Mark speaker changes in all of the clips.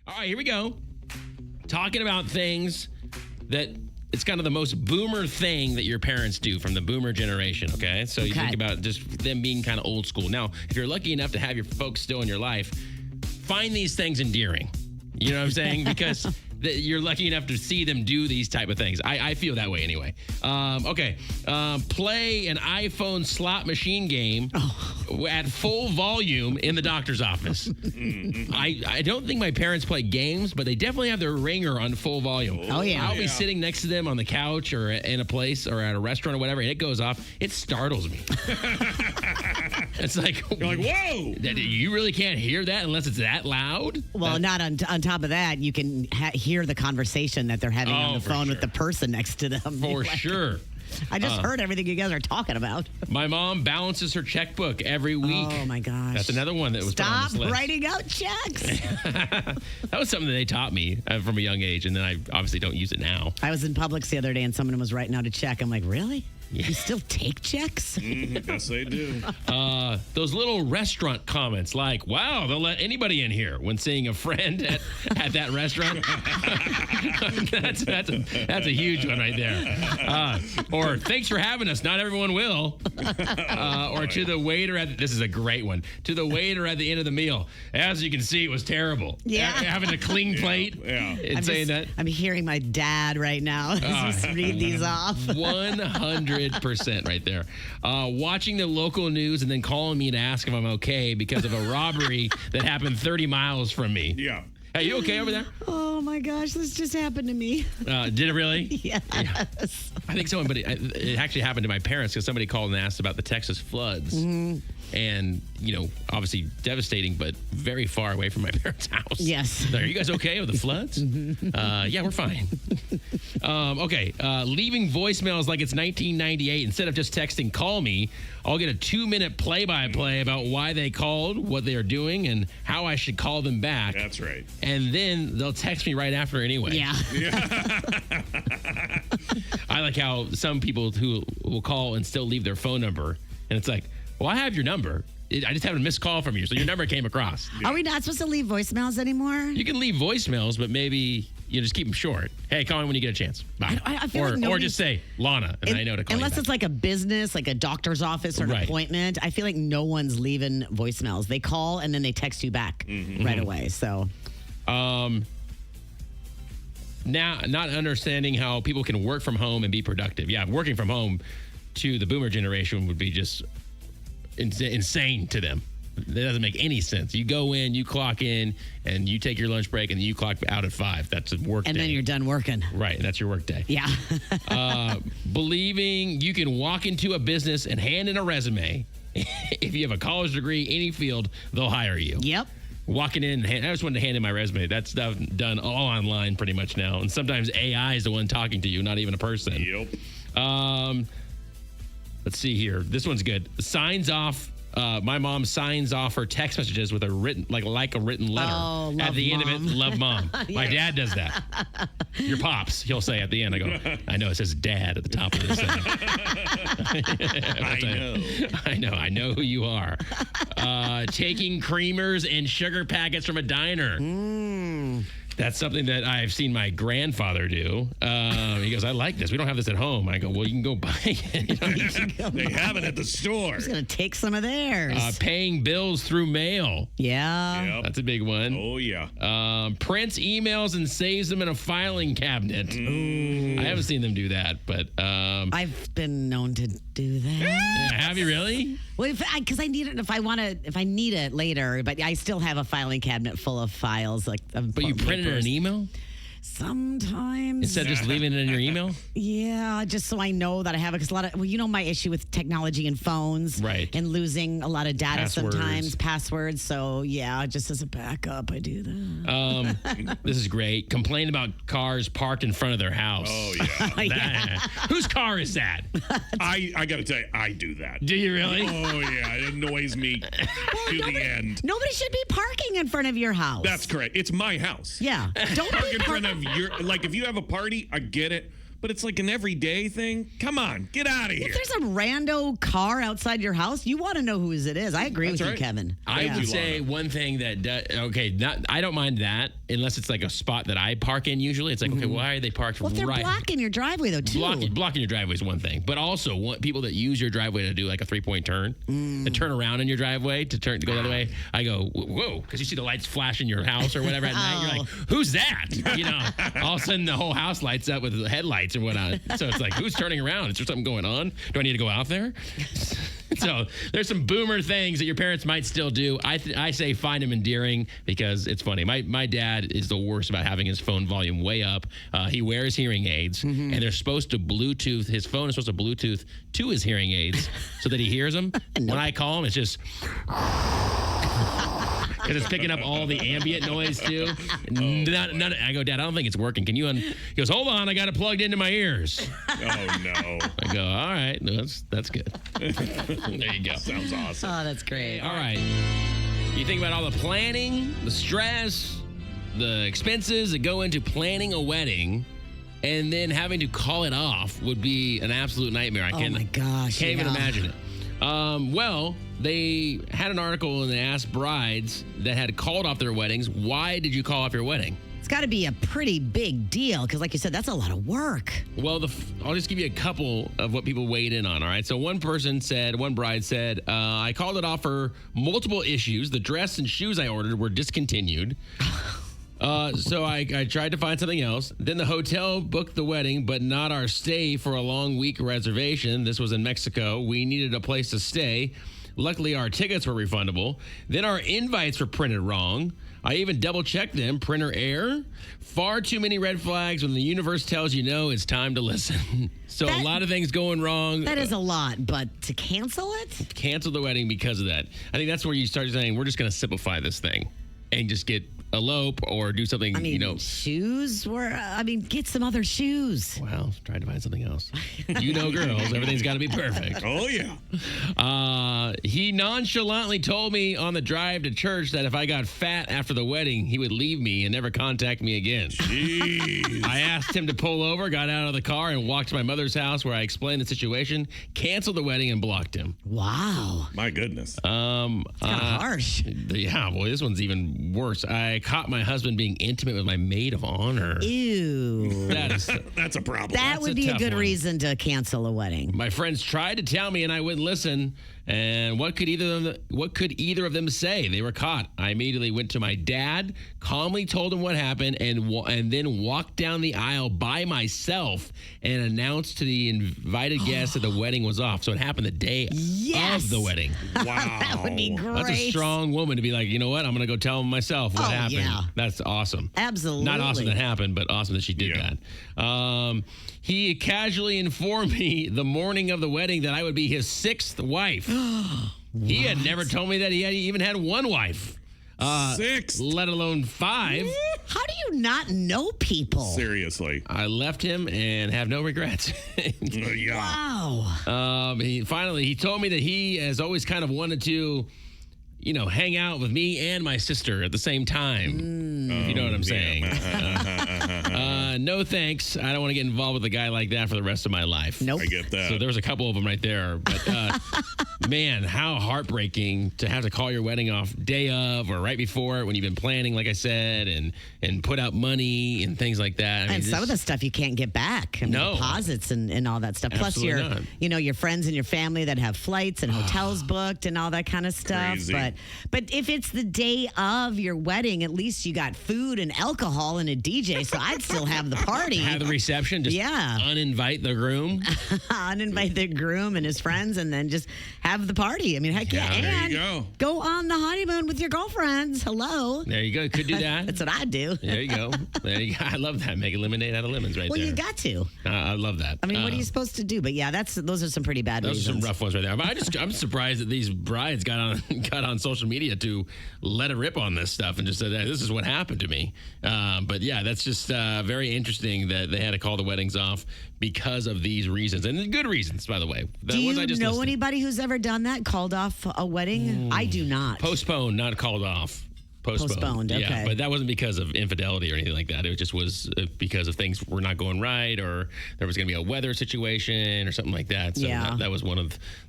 Speaker 1: All right, here we go. Talking about things that it's kind of the most boomer thing that your parents do from the boomer generation, okay? So you think about just them being kind of old school. Now, if you're lucky enough to have your folks still in your life, find these things endearing. You know what I'm saying? Because you're lucky enough to see them do these type of things. I feel that way anyway. Play an iPhone slot machine game at full volume in the doctor's office. I don't think my parents play games, but they definitely have their ringer on full volume.
Speaker 2: Oh, yeah.
Speaker 1: I'll be sitting next to them on the couch or in a place or at a restaurant or whatever, and it goes off. It startles me. It's like,
Speaker 3: you're like, whoa!
Speaker 1: You really can't hear that unless it's that loud?
Speaker 2: Well, not on top of that, you can hear the conversation that they're having on the phone with the person next to them.
Speaker 1: For sure.
Speaker 2: I just heard everything you guys are talking about.
Speaker 1: My mom balances her checkbook every week.
Speaker 2: Oh, my gosh.
Speaker 1: That's another one that was put on this list.
Speaker 2: Stop writing out checks.
Speaker 1: That was something that they taught me from a young age, and then I obviously don't use it now.
Speaker 2: I was in Publix the other day, and someone was writing out a check. I'm like, really?
Speaker 1: Yeah.
Speaker 2: You still take checks?
Speaker 3: Yes, they do.
Speaker 1: Those little restaurant comments like, wow, they'll let anybody in here when seeing a friend at that restaurant. that's a huge one right there. Or thanks for having us. Not everyone will. Or to the waiter this is a great one. To the waiter at the end of the meal. As you can see, it was terrible.
Speaker 2: Yeah.
Speaker 1: Having a clean plate.
Speaker 3: Yeah.
Speaker 1: And saying that.
Speaker 2: I'm hearing my dad right now as you read these off.
Speaker 1: 100% right there. Watching the local news and then calling me to ask if I'm okay because of a robbery that happened 30 miles from me.
Speaker 3: Yeah.
Speaker 1: Hey, you okay over there?
Speaker 2: Oh, my gosh. This just happened to me.
Speaker 1: Did it really?
Speaker 2: Yes.
Speaker 1: Yeah. I think someone, but it actually happened to my parents because somebody called and asked about the Texas floods. Mm-hmm. And, obviously devastating, but very far away from my parents' house.
Speaker 2: Yes.
Speaker 1: So, are you guys okay with the floods? Yeah, we're fine. Leaving voicemails like it's 1998. Instead of just texting, call me, I'll get a 2-minute play-by-play about why they called, what they are doing, and how I should call them back.
Speaker 3: That's right.
Speaker 1: And then they'll text me right after anyway.
Speaker 2: Yeah.
Speaker 1: I like how some people who will call and still leave their phone number, and it's like, well, I have your number. I just have a missed call from you, so your number came across.
Speaker 2: Are we not supposed to leave voicemails anymore?
Speaker 1: You can leave voicemails, but maybe just keep them short. Hey, call me when you get a chance. Bye.
Speaker 2: I feel like
Speaker 1: or just say Lana, and I know to call
Speaker 2: unless
Speaker 1: you
Speaker 2: it's like a business, like a doctor's office or an appointment. I feel like no one's leaving voicemails. They call and then they text you back right away. So,
Speaker 1: now not understanding how people can work from home and be productive. Yeah, working from home to the boomer generation would be just insane to them. It doesn't make any sense. You go in, you clock in, and you take your lunch break, and then you clock out at 5. That's a work day.
Speaker 2: And then you're done working.
Speaker 1: Right, that's your work day.
Speaker 2: Yeah.
Speaker 1: Believing you can walk into a business and hand in a resume. If you have a college degree, any field, they'll hire you.
Speaker 2: Yep.
Speaker 1: Walking in, I just wanted to hand in my resume. That's stuff done all online pretty much now. And sometimes AI is the one talking to you, not even a person.
Speaker 3: Yep.
Speaker 1: Let's see here. This one's good. Signs off. My mom signs off her text messages with a written, like a written letter.
Speaker 2: Oh,
Speaker 1: at the
Speaker 2: love
Speaker 1: end of
Speaker 2: mom.
Speaker 1: it, love mom. My dad does that. Your pops, he'll say at the end. I go, I know it says dad at the top of this thing. I know who you are. Taking creamers and sugar packets from a diner. That's something that I've seen my grandfather do. He goes, I like this. We don't have this at home. I go, well, you can go buy it.
Speaker 3: They have it at the store.
Speaker 2: He's going to take some of theirs.
Speaker 1: Paying bills through mail.
Speaker 2: Yeah.
Speaker 3: Yep.
Speaker 1: That's a big one.
Speaker 3: Oh, yeah.
Speaker 1: Prints emails and saves them in a filing cabinet. I haven't seen them do that, but...
Speaker 2: I've been known to do that.
Speaker 1: Have you really?
Speaker 2: Well, because I need it if I need it later, but I still have a filing cabinet full of files.
Speaker 1: But you printed an email?
Speaker 2: Sometimes.
Speaker 1: Instead of just leaving it in your email?
Speaker 2: Yeah, just so I know that I have it. Because my issue with technology and phones.
Speaker 1: Right.
Speaker 2: And losing a lot of data
Speaker 1: Passwords.
Speaker 2: sometimes, passwords. So, yeah, just as a backup, I do that.
Speaker 1: This is great. Complain about cars parked in front of their house.
Speaker 3: Oh, yeah.
Speaker 1: Whose car is that?
Speaker 3: I got to tell you, I do that.
Speaker 1: Do you really?
Speaker 3: Oh, yeah. It annoys me to the end.
Speaker 2: Nobody should be parking in front of your house.
Speaker 3: That's correct. It's my house.
Speaker 2: Yeah. Don't
Speaker 3: Park
Speaker 2: be
Speaker 3: in front of your, like, if you have a party, I get it. But it's like an everyday thing. Come on, get out of here.
Speaker 2: If there's a rando car outside your house, you want to know whose it is. I agree with you, Kevin.
Speaker 1: I would say one thing that I don't mind that. unless it's like a spot that I park in usually. It's like, okay, why are they parked
Speaker 2: Well, if they're blocking your driveway, though, too.
Speaker 1: Blocking your driveway is one thing. But also, people that use your driveway to do like a 3-point turn, to turn around in your driveway to go the other way, I go, whoa, because you see the lights flash in your house or whatever at night. You're like, who's that? All of a sudden the whole house lights up with the headlights and whatnot. So it's like, who's turning around? Is there something going on? Do I need to go out there? So there's some boomer things that your parents might still do. I say find them endearing because it's funny. My dad is the worst about having his phone volume way up. He wears hearing aids, and they're supposed to Bluetooth. His phone is supposed to Bluetooth to his hearing aids so that he hears them. When I call him, it's just... Because it's picking up all the ambient noise, too. I go, Dad, I don't think it's working. Can you... He goes, hold on, I got it plugged into my ears.
Speaker 3: Oh, no.
Speaker 1: I go, all right, that's good. There you go.
Speaker 3: Sounds awesome.
Speaker 2: Oh, that's great.
Speaker 1: All right. You think about all the planning, the stress, the expenses that go into planning a wedding, and then having to call it off would be an absolute nightmare.
Speaker 2: Oh, my gosh.
Speaker 1: Can't even imagine it. Well, they had an article and they asked brides that had called off their weddings, why did you call off your wedding?
Speaker 2: It's got to be a pretty big deal because, like you said, that's a lot of work.
Speaker 1: Well, I'll just give you a couple of what people weighed in on, all right? So one bride said, I called it off for multiple issues. The dress and shoes I ordered were discontinued. So I tried to find something else. Then the hotel booked the wedding, but not our stay for a long week reservation. This was in Mexico. We needed a place to stay. Luckily, our tickets were refundable. Then our invites were printed wrong. I even double-checked them. Printer error. Far too many red flags when the universe tells you no, it's time to listen. So a lot of things going wrong.
Speaker 2: That is a lot, but to cancel it?
Speaker 1: Cancel the wedding because of that. I think that's where you start saying, we're just going to simplify this thing and just elope or do something,
Speaker 2: shoes were, get some other shoes.
Speaker 1: Well, trying to find something else. Girls, everything's got to be perfect.
Speaker 3: Oh, yeah.
Speaker 1: He nonchalantly told me on the drive to church that if I got fat after the wedding, he would leave me and never contact me again.
Speaker 3: Jeez.
Speaker 1: I asked him to pull over, got out of the car, and walked to my mother's house where I explained the situation, canceled the wedding, and blocked him.
Speaker 2: Wow.
Speaker 3: My goodness.
Speaker 2: It's kind of harsh.
Speaker 1: Yeah, boy, this one's even worse. I caught my husband being intimate with my maid of honor.
Speaker 2: Ew.
Speaker 3: That's a problem.
Speaker 2: That would be a good
Speaker 1: one.
Speaker 2: reason to cancel a wedding.
Speaker 1: My friends tried to tell me and I wouldn't listen. And what could either of them say? They were caught. I immediately went to my dad, calmly told him what happened, and then walked down the aisle by myself and announced to the invited guests that the wedding was off. So it happened the day of the wedding.
Speaker 3: Wow.
Speaker 2: That would be great.
Speaker 1: That's a strong woman to be like, you know what? I'm going to go tell him myself what happened.
Speaker 2: Yeah.
Speaker 1: That's awesome.
Speaker 2: Absolutely.
Speaker 1: Not awesome that happened, but awesome that she did that. He casually informed me the morning of the wedding that I would be his 6th wife. He had never told me that he even had one wife.
Speaker 3: 6.
Speaker 1: Let alone 5.
Speaker 2: How do you not know people?
Speaker 3: Seriously.
Speaker 1: I left him and have no regrets.
Speaker 3: Yeah.
Speaker 2: Wow.
Speaker 1: He told me that he has always kind of wanted to, hang out with me and my sister at the same time. If you know what I'm saying. No thanks. I don't want to get involved with a guy like that for the rest of my life.
Speaker 2: Nope.
Speaker 3: I get that.
Speaker 1: So there was a couple of them right there. But man, how heartbreaking to have to call your wedding off day of or right before it when you've been planning, like I said, and put out money and things like that.
Speaker 2: And some of the stuff you can't get back. Deposits and all that stuff. Plus your friends and your family that have flights and hotels booked and all that kind of stuff.
Speaker 3: Crazy.
Speaker 2: But if it's the day of your wedding, at least you got food and alcohol and a DJ. So I'd still have the party.
Speaker 1: Have the reception. Just uninvite the groom.
Speaker 2: Uninvite the groom and his friends and then just have the party. Heck yeah.
Speaker 3: There
Speaker 2: And
Speaker 3: you
Speaker 2: go on the honeymoon with your girlfriends. Hello.
Speaker 1: There you go. Could do that.
Speaker 2: That's what I do.
Speaker 1: There you go. I love that. Make a lemonade out of lemons right there.
Speaker 2: Well, you got to.
Speaker 1: I love that.
Speaker 2: What are you supposed to do? But yeah, those are some pretty bad reasons.
Speaker 1: Those are some rough ones right there. But I'm surprised that these brides got on social media to let it rip on this stuff and just said, hey, this is what happened to me. But yeah, that's just very interesting that they had to call the weddings off because of these reasons. And good reasons, by the way.
Speaker 2: Do you know anybody who's ever done that, called off a wedding? I do not.
Speaker 1: Postponed, not called off.
Speaker 2: Postponed, okay.
Speaker 1: Yeah, but that wasn't because of infidelity or anything like that. It just was because of things were not going right, or there was going to be a weather situation or something like that. So that was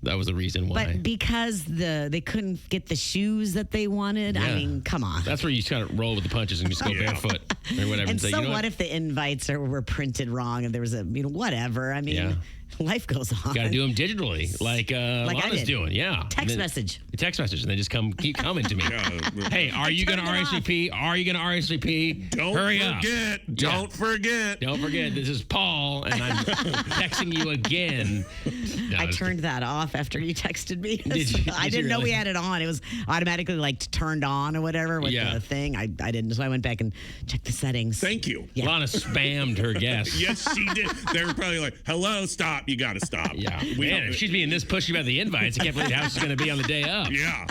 Speaker 1: that was the reason why.
Speaker 2: But because they couldn't get the shoes that they wanted, I mean, come on.
Speaker 1: That's where you just kind of roll with the punches and just go barefoot or whatever.
Speaker 2: And
Speaker 1: say,
Speaker 2: so
Speaker 1: you know
Speaker 2: what if the invites were printed wrong and there was whatever? I mean, life goes on.
Speaker 1: Got to do them digitally, like Lana's doing. Yeah,
Speaker 2: text message,
Speaker 1: and they just keep coming to me. Hey, are you going to RSVP? Are you going to RSVP?
Speaker 3: Don't forget.
Speaker 1: Don't forget. This is Paul, and I'm texting you again. No,
Speaker 2: I turned that off after you texted me. I
Speaker 1: didn't
Speaker 2: know we had it on. It was automatically turned on or whatever with the thing. I didn't, so I went back and checked the settings.
Speaker 3: Thank you.
Speaker 2: Yeah.
Speaker 1: Lana spammed her guests.
Speaker 3: Yes, she did. They were probably like, "Hello, stop! You got to stop."
Speaker 1: Yeah, man. If she's being this pushy about the invites, I can't believe how she's going to be on the day up.
Speaker 3: Yeah.